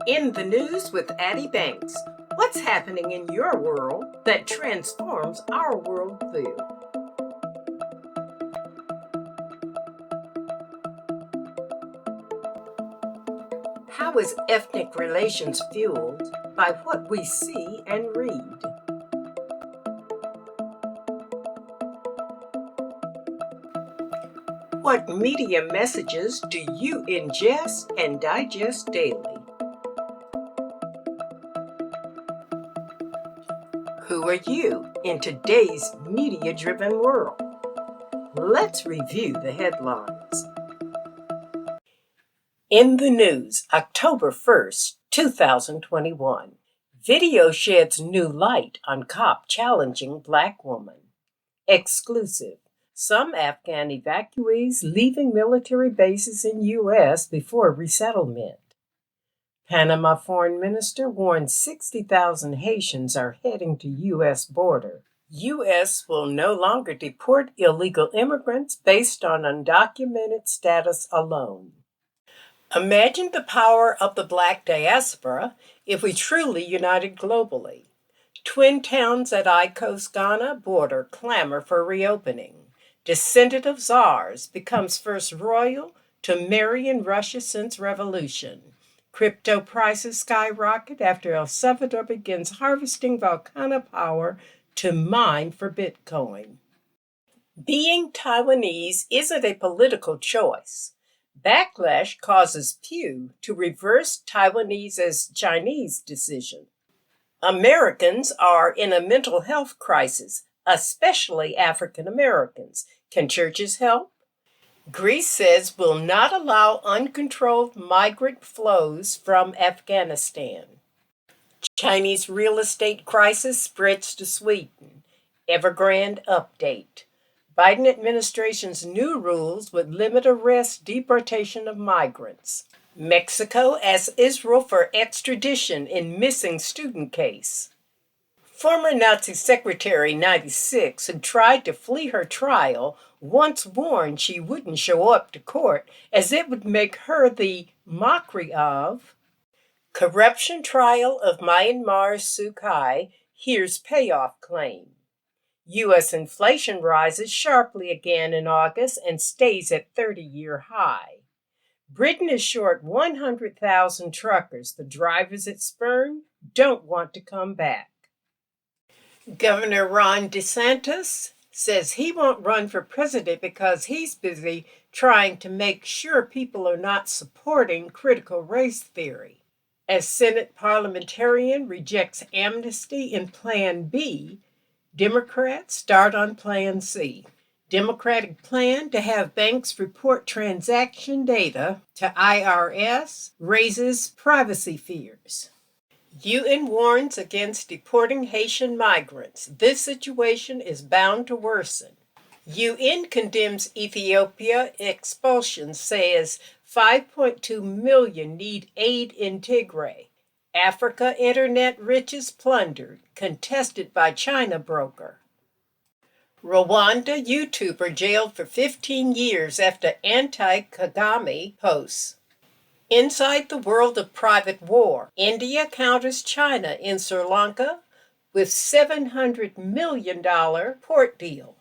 In the news with Addie Banks. What's happening in your world that transforms our worldview? How is ethnic relations fueled by what we see and read? What media messages do you ingest and digest daily? Who are you in today's media-driven world? Let's review the headlines. In the news, October 1st, 2021. Video sheds new light on cop challenging Black woman. Exclusive. Some Afghan evacuees leaving military bases in U.S. before resettlement. Panama Foreign Minister warns 60,000 Haitians are heading to U.S. border. U.S. will no longer deport illegal immigrants based on undocumented status alone. Imagine the power of the Black diaspora if we truly united globally. Twin towns at Icos-Ghana border clamor for reopening. Descendant of czars becomes first royal to marry in Russia since revolution. Crypto prices skyrocket after El Salvador begins harvesting volcano power to mine for Bitcoin. Being Taiwanese isn't a political choice. Backlash causes Pew to reverse Taiwanese as Chinese decision. Americans are in a mental health crisis, especially African Americans. Can churches help? Greece says will not allow uncontrolled migrant flows from Afghanistan. Chinese real estate crisis spreads to Sweden. Evergrande update. Biden administration's new rules would limit arrest, deportation of migrants. Mexico asks Israel for extradition in missing student case. Former Nazi Secretary 96, who tried to flee her trial, once warned she wouldn't show up to court as it would make her the mockery of. Corruption trial of Myanmar's Suu Kyi hears payoff claim. U.S. inflation rises sharply again in August and stays at 30-year high. Britain is short 100,000 truckers. The drivers it spurned don't want to come back. Governor Ron DeSantis says he won't run for president because he's busy trying to make sure people are not supporting critical race theory. As Senate parliamentarian rejects amnesty in Plan B, Democrats start on Plan C. Democratic plan to have banks report transaction data to IRS raises privacy fears. UN warns against deporting Haitian migrants. This situation is bound to worsen. UN condemns Ethiopia expulsion, says 5.2 million need aid in Tigray. Africa internet riches plundered, contested by China broker. Rwanda YouTuber jailed for 15 years after anti-Kagame posts. Inside the world of private war, India counters China in Sri Lanka with $700 million port deal.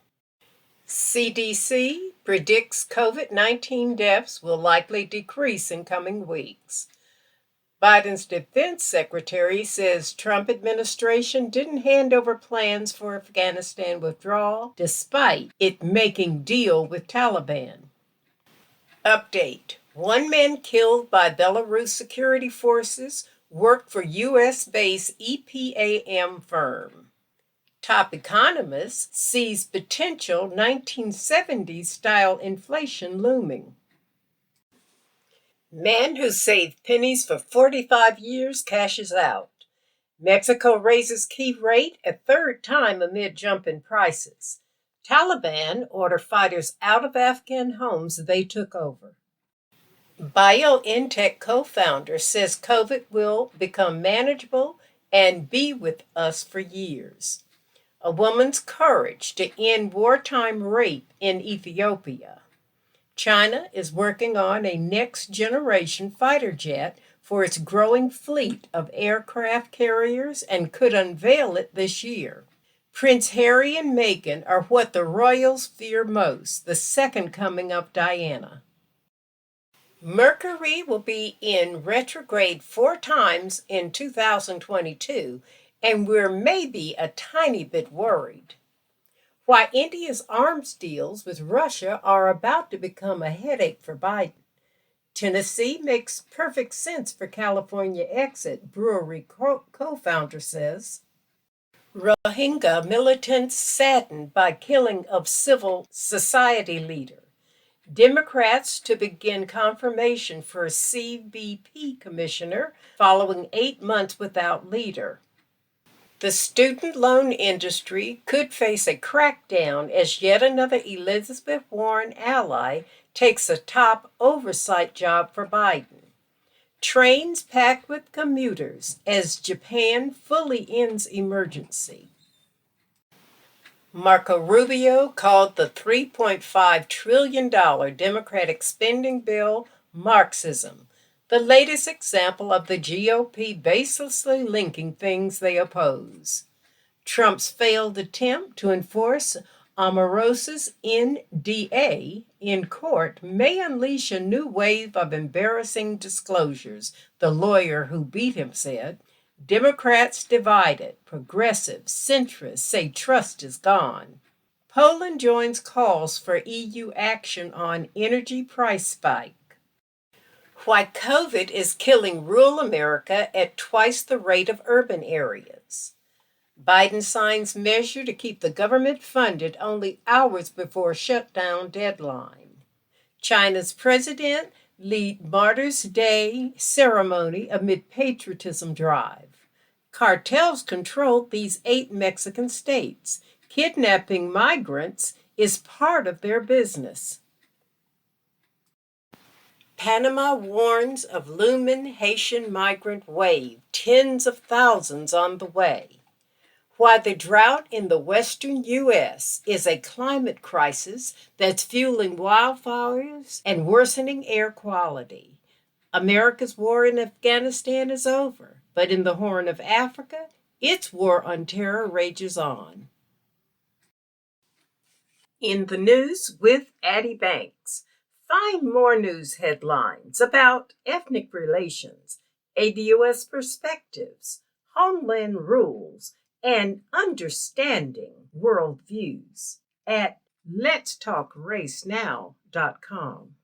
CDC predicts COVID-19 deaths will likely decrease in coming weeks. Biden's defense secretary says Trump administration didn't hand over plans for Afghanistan withdrawal despite it making deal with Taliban. Update. One man killed by Belarus security forces worked for U.S.-based EPAM firm. Top economist sees potential 1970s-style inflation looming. Man who saved pennies for 45 years cashes out. Mexico raises key rate a third time amid jump in prices. Taliban order fighters out of Afghan homes they took over. BioNTech co-founder says COVID will become manageable and be with us for years. A woman's courage to end wartime rape in Ethiopia. China is working on a next-generation fighter jet for its growing fleet of aircraft carriers and could unveil it this year. Prince Harry and Meghan are what the royals fear most, the second coming of Diana. Mercury will be in retrograde 4 times in 2022, and we're maybe a tiny bit worried. Why India's arms deals with Russia are about to become a headache for Biden. Tennessee makes perfect sense for California exit, brewery co-founder says. Rohingya militants saddened by killing of civil society leader. Democrats to begin confirmation for CBP commissioner following 8 months without leader. The student loan industry could face a crackdown as yet another Elizabeth Warren ally takes a top oversight job for Biden. Trains packed with commuters as Japan fully ends emergency. Marco Rubio called the $3.5 trillion Democratic spending bill Marxism, the latest example of the GOP baselessly linking things they oppose. Trump's failed attempt to enforce Omarosa's NDA in court may unleash a new wave of embarrassing disclosures, the lawyer who beat him said. Democrats divided, progressives, centrists say trust is gone. Poland joins calls for EU action on energy price spike. Why COVID is killing rural America at twice the rate of urban areas. Biden signs measure to keep the government funded only hours before shutdown deadline. China's president lead Martyrs' Day ceremony amid patriotism drive. Cartels controlled these 8 Mexican states. Kidnapping migrants is part of their business. Panama warns of looming Haitian migrant wave, tens of thousands on the way. Why the drought in the western U.S. is a climate crisis that's fueling wildfires and worsening air quality. America's war in Afghanistan is over, but in the Horn of Africa, its war on terror rages on. In the news with Addie Banks. Find more news headlines about ethnic relations, ADOS perspectives, Homeland rules, and understanding worldviews at letstalkracenow.com.